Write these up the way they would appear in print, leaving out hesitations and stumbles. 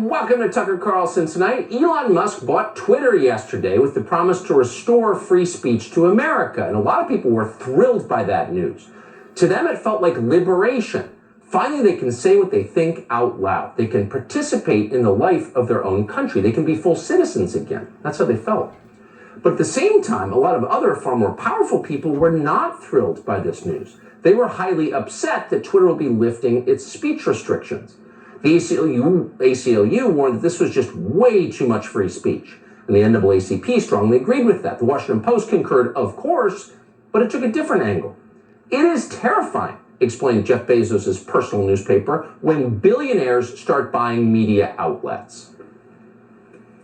Welcome to Tucker Carlson Tonight. Elon Musk bought Twitter yesterday with the promise to restore free speech to America, and a lot of people were thrilled by that news. To them, it felt like liberation. Finally, they can say what they think out loud. They can participate in the life of their own country. They can be full citizens again. That's how they felt. But at the same time, a lot of other far more powerful people were not thrilled by this news. They were highly upset that Twitter will be lifting its speech restrictions. The ACLU warned that this was just way too much free speech. And the NAACP strongly agreed with that. The Washington Post concurred, of course, but it took a different angle. It is terrifying, explained Jeff Bezos' personal newspaper, when billionaires start buying media outlets.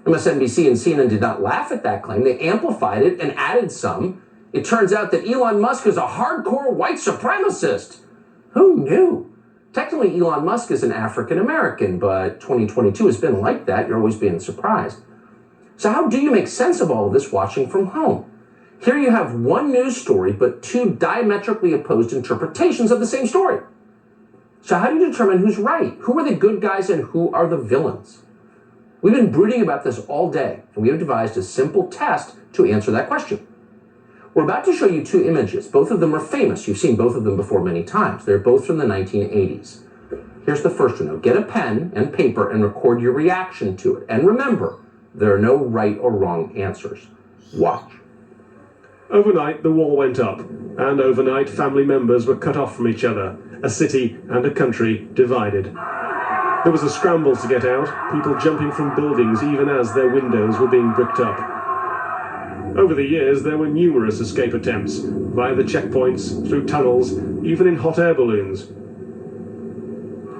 MSNBC and CNN did not laugh at that claim. They amplified it and added some. It turns out that Elon Musk is a hardcore white supremacist. Who knew? Technically, Elon Musk is an African-American, but 2022 has been like that. You're always being surprised. So how do you make sense of all of this watching from home? Here you have one news story, but two diametrically opposed interpretations of the same story. So how do you determine who's right? Who are the good guys and who are the villains? We've been brooding about this all day, and we have devised a simple test to answer that question. We're about to show you two images. Both of them are famous. You've seen both of them before many times. They're both from the 1980s. Here's the first one. Now, get a pen and paper and record your reaction to it. And remember, there are no right or wrong answers. Watch. Overnight, the wall went up, and overnight, family members were cut off from each other. A city and a country divided. There was a scramble to get out, people jumping from buildings even as their windows were being bricked up. Over the years, there were numerous escape attempts, via the checkpoints, through tunnels, even in hot air balloons.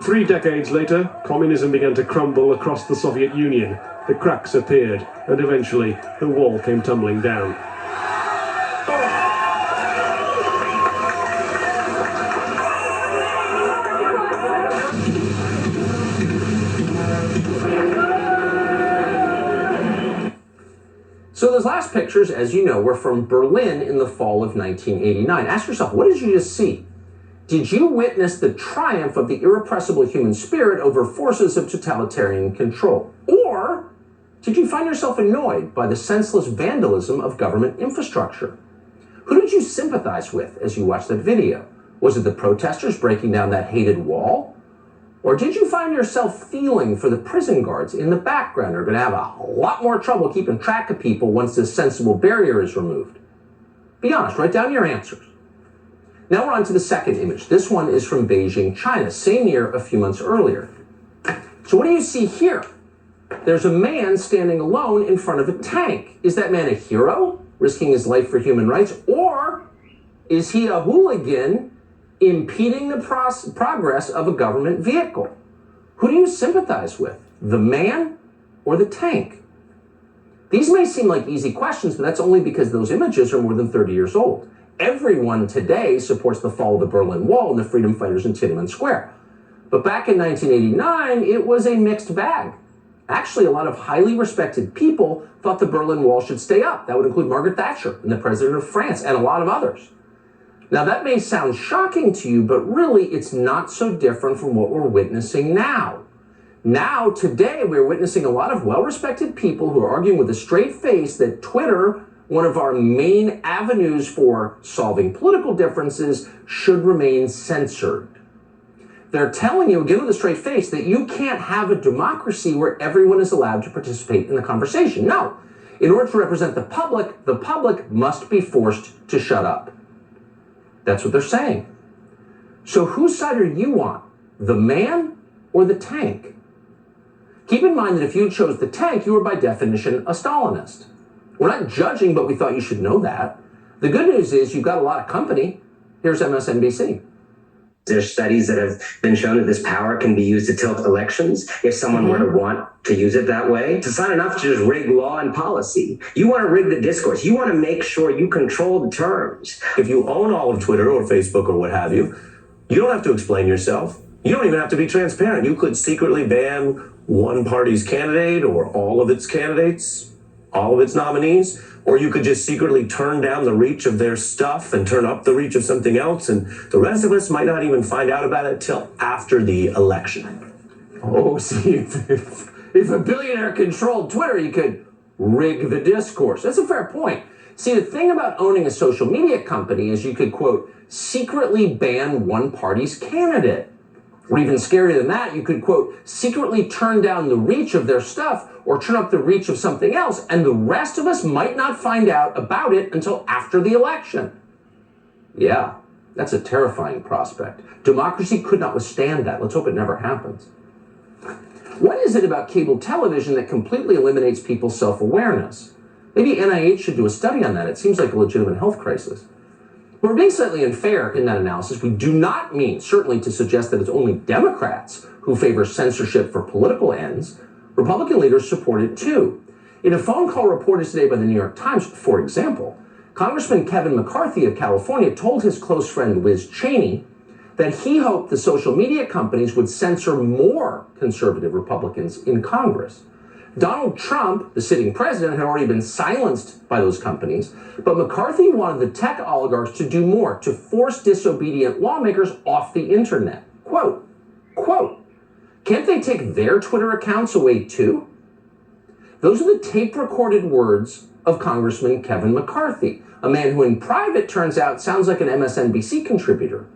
3 decades later, communism began to crumble across the Soviet Union. The cracks appeared, and eventually, the wall came tumbling down. So those last pictures, as you know, were from Berlin in the fall of 1989. Ask yourself, what did you just see? Did you witness the triumph of the irrepressible human spirit over forces of totalitarian control? Or did you find yourself annoyed by the senseless vandalism of government infrastructure? Who did you sympathize with as you watched that video? Was it the protesters breaking down that hated wall? Or did you find yourself feeling for the prison guards in the background who are going to have a lot more trouble keeping track of people once this sensible barrier is removed? Be honest, write down your answers. Now we're on to the second image. This one is from Beijing, China, same year, a few months earlier. So what do you see here? There's a man standing alone in front of a tank. Is that man a hero, risking his life for human rights? Or is he a hooligan impeding the progress of a government vehicle? Who do you sympathize with, the man or the tank? These may seem like easy questions, but that's only because those images are more than 30 years old. Everyone today supports the fall of the Berlin Wall and the freedom fighters in Tiananmen Square. But back in 1989, it was a mixed bag. Actually, a lot of highly respected people thought the Berlin Wall should stay up. That would include Margaret Thatcher and the president of France and a lot of others. Now, that may sound shocking to you, but really it's not so different from what we're witnessing now. Now, today, we're witnessing a lot of well-respected people who are arguing with a straight face that Twitter, one of our main avenues for solving political differences, should remain censored. They're telling you, again with a straight face, that you can't have a democracy where everyone is allowed to participate in the conversation. No. In order to represent the public must be forced to shut up. That's what they're saying. So whose side are you on? The man or the tank? Keep in mind that if you chose the tank, you were by definition a Stalinist. We're not judging, but we thought you should know that. The good news is you've got a lot of company. Here's MSNBC. There's studies that have been shown that this power can be used to tilt elections if someone were to want to use it that way. It's not enough to just rig law and policy. You want to rig the discourse. You want to make sure you control the terms. If you own all of Twitter or Facebook or what have you, you don't have to explain yourself. You don't even have to be transparent. You could secretly ban one party's candidate or all of its candidates, all of its nominees, or you could just secretly turn down the reach of their stuff and turn up the reach of something else, and the rest of us might not even find out about it till after the election. Oh, see, if a billionaire controlled Twitter, he could rig the discourse. That's a fair point. See, the thing about owning a social media company is you could, quote, secretly ban one party's candidate. Or even scarier than that, you could, quote, secretly turn down the reach of their stuff or turn up the reach of something else, and the rest of us might not find out about it until after the election. Yeah, that's a terrifying prospect. Democracy could not withstand that. Let's hope it never happens. What is it about cable television that completely eliminates people's self-awareness? Maybe NIH should do a study on that. It seems like a legitimate health crisis. We're being slightly unfair in that analysis. We do not mean, certainly, to suggest that it's only Democrats who favor censorship for political ends. Republican leaders support it too. In a phone call reported today by the New York Times, for example, Congressman Kevin McCarthy of California told his close friend Liz Cheney that he hoped the social media companies would censor more conservative Republicans in Congress. Donald Trump, the sitting president, had already been silenced by those companies, but McCarthy wanted the tech oligarchs to do more, to force disobedient lawmakers off the internet. Quote, can't they take their Twitter accounts away too? Those are the tape-recorded words of Congressman Kevin McCarthy, a man who in private turns out sounds like an MSNBC contributor.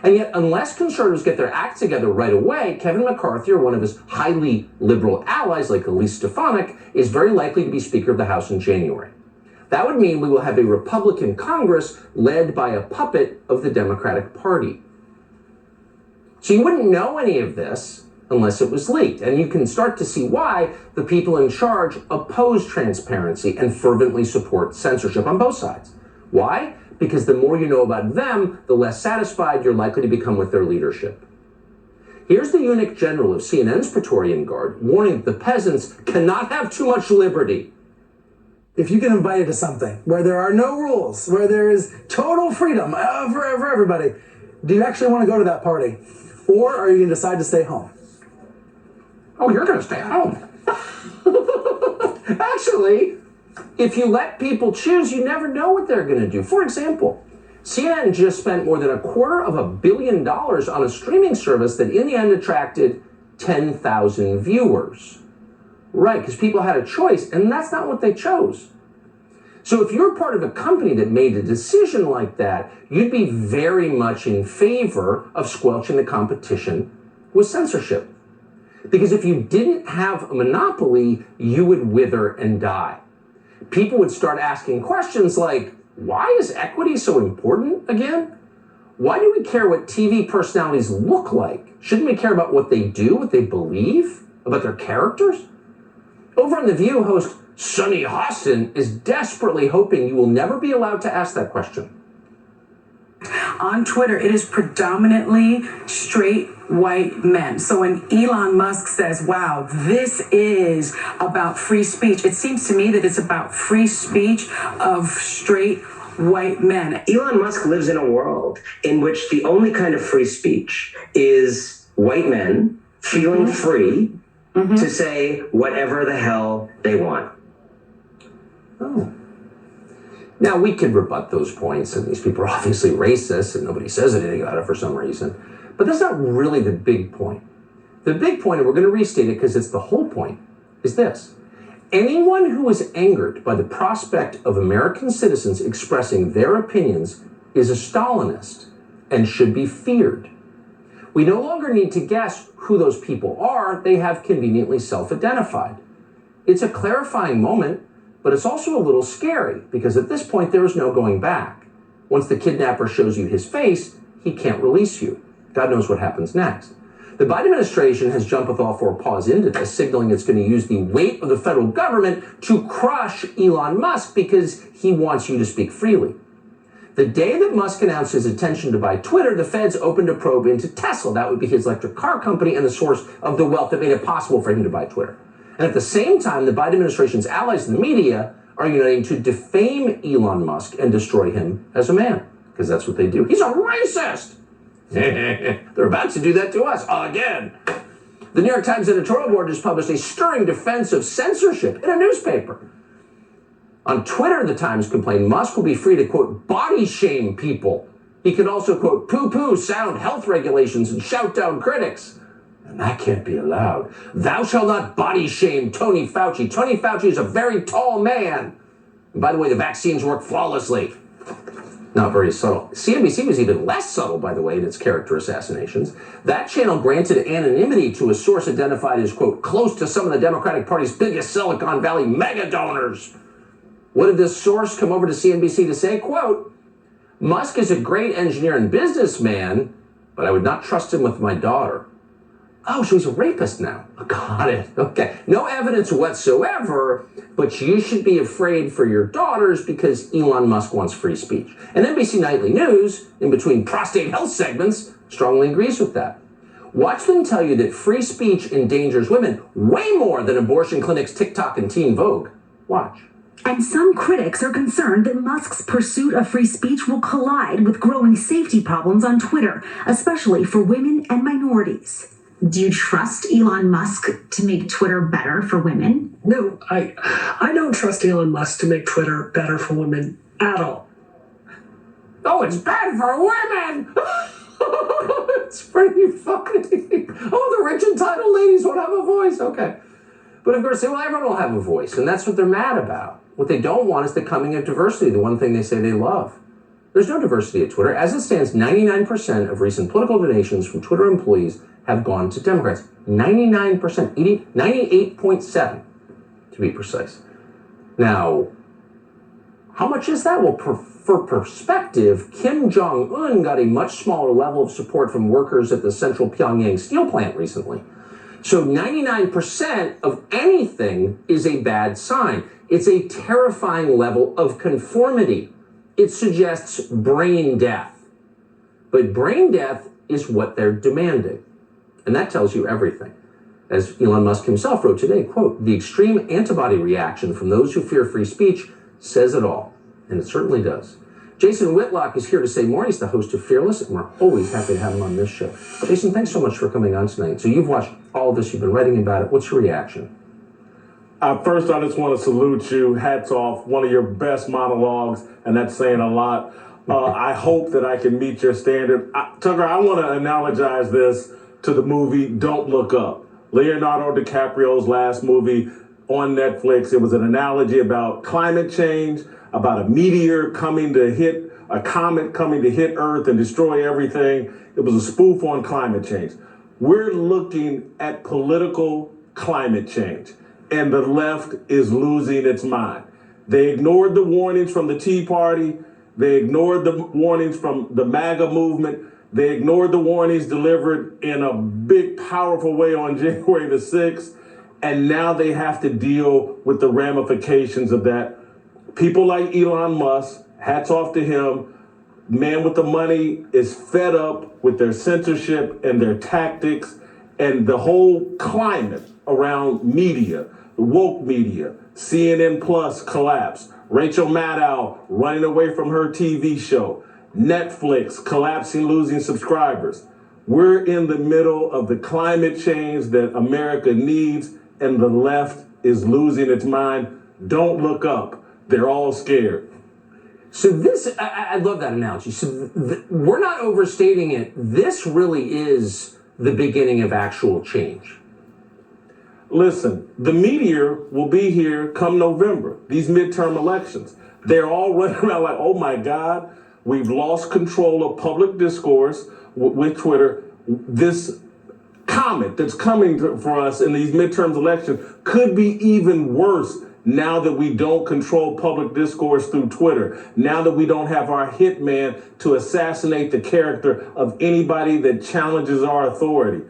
And yet, unless conservatives get their act together right away, Kevin McCarthy or one of his highly liberal allies like Elise Stefanik is very likely to be Speaker of the House in January. That would mean we will have a Republican Congress led by a puppet of the Democratic Party. So you wouldn't know any of this unless it was leaked. And you can start to see why the people in charge oppose transparency and fervently support censorship on both sides. Why? Because the more you know about them, the less satisfied you're likely to become with their leadership. Here's the eunuch general of CNN's Praetorian Guard warning that the peasants cannot have too much liberty. If you get invited to something where there are no rules, where there is total freedom for everybody, do you actually want to go to that party? Or are you going to decide to stay home? Oh, you're going to stay home. Actually, if you let people choose, you never know what they're going to do. For example, CNN just spent more than $250 million on a streaming service that in the end attracted 10,000 viewers. Right, because people had a choice, and that's not what they chose. So if you're part of a company that made a decision like that, you'd be very much in favor of squelching the competition with censorship. Because if you didn't have a monopoly, you would wither and die. People would start asking questions like, why is equity so important again? Why do we care what TV personalities look like? Shouldn't we care about what they do, what they believe, about their characters? Over on The View, host Sunny Hostin is desperately hoping you will never be allowed to ask that question. On Twitter, it is predominantly straight white men. So when Elon Musk says, wow, this is about free speech, it seems to me that it's about free speech of straight white men. Elon Musk lives in a world in which the only kind of free speech is white men feeling free to say whatever the hell they want. Oh. Now, we could rebut those points, and these people are obviously racist, and nobody says anything about it for some reason. But that's not really the big point. The big point, and we're going to restate it because it's the whole point, is this. Anyone who is angered by the prospect of American citizens expressing their opinions is a Stalinist and should be feared. We no longer need to guess who those people are. They have conveniently self-identified. It's a clarifying moment, but it's also a little scary because at this point there is no going back. Once the kidnapper shows you his face, he can't release you. God knows what happens next. The Biden administration has jumped with all four paws into this, signaling it's going to use the weight of the federal government to crush Elon Musk because he wants you to speak freely. The day that Musk announced his intention to buy Twitter, the feds opened a probe into Tesla. That would be his electric car company and the source of the wealth that made it possible for him to buy Twitter. And at the same time, the Biden administration's allies in the media are uniting to defame Elon Musk and destroy him as a man, because that's what they do. He's a racist. They're about to do that to us again. The New York Times editorial board just published a stirring defense of censorship in a newspaper. On Twitter, the Times complained Musk will be free to, quote, body shame people. He could also, quote, poo-poo sound health regulations and shout down critics. And that can't be allowed. Thou shalt not body shame Tony Fauci. Tony Fauci is a very tall man. And by the way, the vaccines work flawlessly. Not very subtle. CNBC was even less subtle, by the way, in its character assassinations. That channel granted anonymity to a source identified as, quote, close to some of the Democratic Party's biggest Silicon Valley mega donors. What did this source come over to CNBC to say? Quote, Musk is a great engineer and businessman, but I would not trust him with my daughter. Oh, so he's a rapist now. Got it. Okay. No evidence whatsoever, but you should be afraid for your daughters because Elon Musk wants free speech. And NBC Nightly News, in between prostate health segments, strongly agrees with that. Watch them tell you that free speech endangers women way more than abortion clinics, TikTok, and Teen Vogue. Watch. And some critics are concerned that Musk's pursuit of free speech will collide with growing safety problems on Twitter, especially for women and minorities. Do you trust Elon Musk to make Twitter better for women? No, I don't trust Elon Musk to make Twitter better for women at all. Oh, it's bad for women! It's pretty funny. Oh, the rich and entitled ladies won't have a voice. Okay. But of course, well, everyone will have a voice, and that's what they're mad about. What they don't want is the coming of diversity, the one thing they say they love. There's no diversity at Twitter. As it stands, 99% of recent political donations from Twitter employees have gone to Democrats. 99%, 98.7% to be precise. Now, how much is that? Well, for perspective, Kim Jong-un got a much smaller level of support from workers at the central Pyongyang steel plant recently. So 99% of anything is a bad sign. It's a terrifying level of conformity. It suggests brain death. But brain death is what they're demanding. And that tells you everything. As Elon Musk himself wrote today, quote, the extreme antibody reaction from those who fear free speech says it all. And it certainly does. Jason Whitlock is here to say more. He's the host of Fearless, and we're always happy to have him on this show. Jason, thanks so much for coming on tonight. So you've watched all of this, you've been writing about it. What's your reaction? First, I just want to salute you. Hats off. One of your best monologues, and that's saying a lot. I hope that I can meet your standard. Tucker, I want to analogize this to the movie Don't Look Up. Leonardo DiCaprio's last movie on Netflix. It was an analogy about climate change, about a meteor coming to hit, a comet coming to hit Earth and destroy everything. It was a spoof on climate change. We're looking at political climate change, and the left is losing its mind. They ignored the warnings from the Tea Party. They ignored the warnings from the MAGA movement. They ignored the warnings delivered in a big, powerful way on January the 6th. And now they have to deal with the ramifications of that. People like Elon Musk, hats off to him, man with the money is fed up with their censorship and their tactics and the whole climate around media, the woke media, CNN Plus collapse, Rachel Maddow running away from her TV show, Netflix collapsing, losing subscribers. We're in the middle of the climate change that America needs, and the left is losing its mind. Don't look up. They're all scared. So this, I love that analogy. So we're not overstating it. This really is the beginning of actual change. Listen, the meteor will be here come November, these midterm elections. They're all running around like, oh my God, we've lost control of public discourse with Twitter. This comet that's coming for us in these midterm elections could be even worse now that we don't control public discourse through Twitter, now that we don't have our hitman to assassinate the character of anybody that challenges our authority.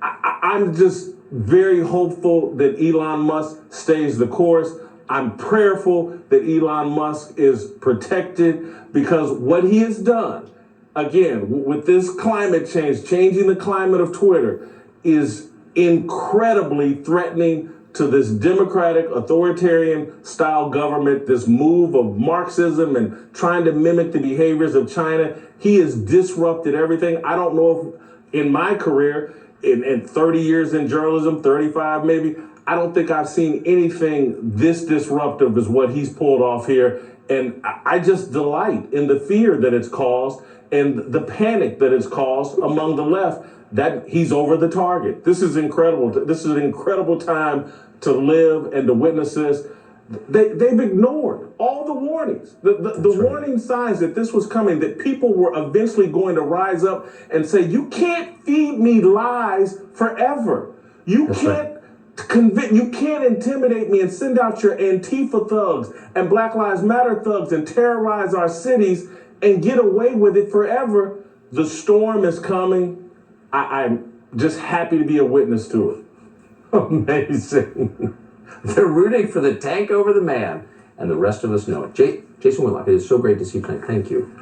I'm just very hopeful that Elon Musk stays the course. I'm prayerful that Elon Musk is protected because what he has done, again, with this climate change, changing the climate of Twitter, is incredibly threatening to this democratic authoritarian style government, this move of Marxism and trying to mimic the behaviors of China. He has disrupted everything. I don't know if in my career, in 30 years in journalism, 35 maybe, I don't think I've seen anything this disruptive as what he's pulled off here. And I just delight in the fear that it's caused and the panic that it's caused among the left that he's over the target. This is incredible. This is an incredible time to live and to witness this. They've ignored all the warnings, the warning signs that this was coming, that people were eventually going to rise up and say, you can't feed me lies forever. You can't you can't intimidate me and send out your Antifa thugs and Black Lives Matter thugs and terrorize our cities and get away with it forever. The storm is coming. I'm just happy to be a witness to it. Amazing. They're rooting for the tank over the man, and the rest of us know it. Jason Whitlock, it is so great to see you tonight. Thank you.